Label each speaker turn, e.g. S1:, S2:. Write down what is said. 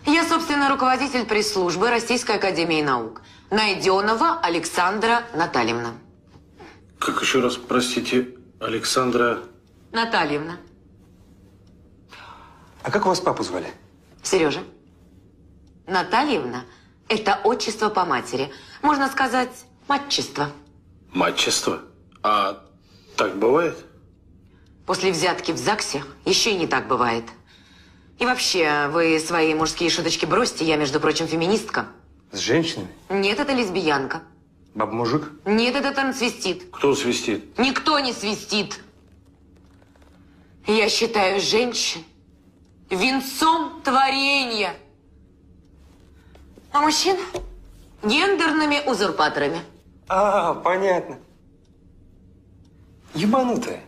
S1: Я, собственно, руководитель пресс-службы Российской академии наук. Найденова Александра Натальевна.
S2: Как еще раз, простите, Александра...
S1: Натальевна.
S3: А как вас папу звали?
S1: Сережа. Натальевна – это отчество по матери. Можно сказать, матчество.
S2: Матчество? А так бывает?
S1: После взятки в ЗАГСе еще и не так бывает. И вообще, вы свои мужские шуточки бросьте. Я, между прочим, феминистка.
S3: С женщинами?
S1: Нет, это лесбиянка.
S3: Баба-мужик?
S1: Нет, это трансвестит.
S2: Кто свистит?
S1: Никто не свистит. Я считаю женщин венцом творения, а мужчин гендерными узурпаторами.
S3: А, понятно. Ебанутая.